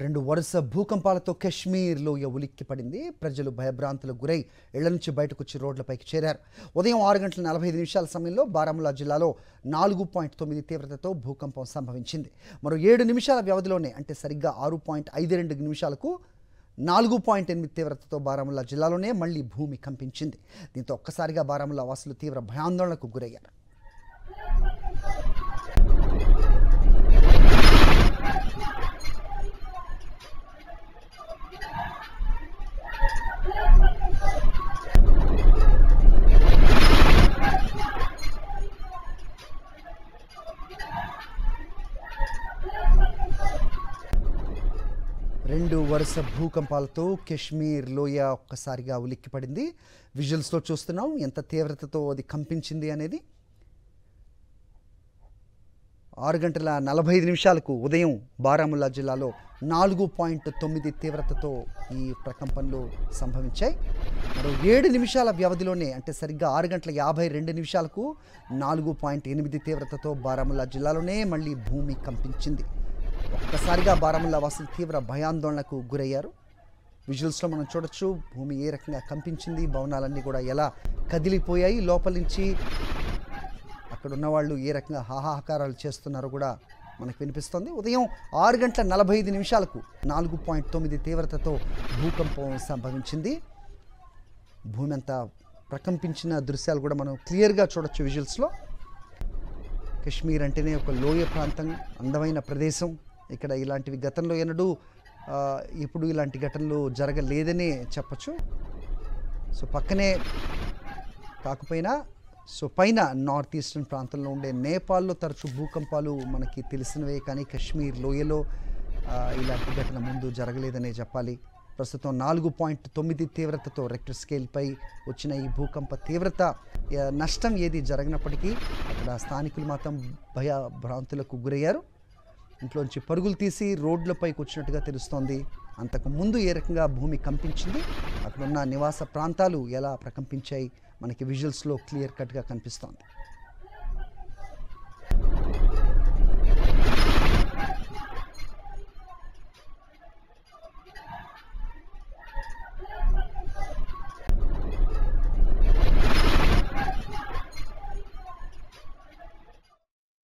రెండు వరుస భూకంపాలతో కశ్మీర్ లోయ ఉలిక్కిపడింది. ప్రజలు భయభ్రాంతులకు గురై ఇళ్ల నుంచి బయటకు వచ్చి రోడ్లపైకి చేరారు. ఉదయం 6:45 సమయంలో బారాముల్లా జిల్లాలో 4.9 తీవ్రతతో భూకంపం సంభవించింది. మరో 7 నిమిషాల వ్యవధిలోనే అంటే సరిగ్గా 6.52 నిమిషాలకు 4.8 తీవ్రతతో బారాముల్లా జిల్లాలోనే మళ్లీ భూమి కంపించింది. దీంతో ఒక్కసారిగా బారాముల్లా వాసులు తీవ్ర భయాందోళనకు గురయ్యారు. రెండు వరుస భూకంపాలతో కశ్మీర్ లోయ ఒక్కసారిగా ఉలిక్కిపడింది. విజువల్స్లో చూస్తున్నాం ఎంత తీవ్రతతో అది కంపించింది అనేది. 6:45 ఉదయం బారాముల్లా జిల్లాలో 4.9 తీవ్రతతో ఈ ప్రకంపనలు సంభవించాయి. మరో 7 నిమిషాల వ్యవధిలోనే అంటే సరిగ్గా 6:52 4.8 తీవ్రతతో బారాముల్లా జిల్లాలోనే మళ్ళీ భూమి కంపించింది. ఒక్కసారిగా బారాముల్లా వాసులు తీవ్ర భయాందోళనకు గురయ్యారు. విజువల్స్లో మనం చూడొచ్చు భూమి ఏ రకంగా కంపించింది, భవనాలన్నీ కూడా ఎలా కదిలిపోయాయి, లోపల నుంచి అక్కడ ఉన్నవాళ్ళు ఏ రకంగా హాహాకారాలు చేస్తున్నారో కూడా మనకు వినిపిస్తుంది. ఉదయం 6:45 4.9 తీవ్రతతో భూకంపం సంభవించింది. భూమి అంతా ప్రకంపించిన దృశ్యాలు కూడా మనం క్లియర్గా చూడొచ్చు విజువల్స్లో. కశ్మీర్ అంటేనే ఒక లోయ ప్రాంతం, అందమైన ప్రదేశం. ఇక్కడ ఇలాంటివి గతంలో ఇప్పుడు ఇలాంటి ఘటనలు జరగలేదనే చెప్పచ్చు. సో పక్కనే కాకపోయినా పైన నార్త్ ఈస్టర్న్ ప్రాంతంలో ఉండే నేపాల్లో తరచూ భూకంపాలు మనకి తెలిసినవే, కానీ కశ్మీర్ లోయలో ఇలాంటి ఘటన ముందు జరగలేదనే చెప్పాలి. ప్రస్తుతం 4.9 తీవ్రతతో రెక్టర్ స్కేల్పై వచ్చిన ఈ భూకంప తీవ్రత నష్టం ఏది జరగనప్పటికీ అక్కడ స్థానికులు మాత్రం భయభ్రాంతులకు గురయ్యారు. ఇంట్లోంచి పరుగులు తీసి రోడ్లపైకి వచ్చినట్టుగా తెలుస్తోంది. అంతకు ముందు ఏ రకంగా భూమి కంపించింది, అక్కడున్న నివాస ప్రాంతాలు ఎలా ప్రకంపించాయి మనకి విజువల్స్లో క్లియర్ కట్గా కనిపిస్తోంది.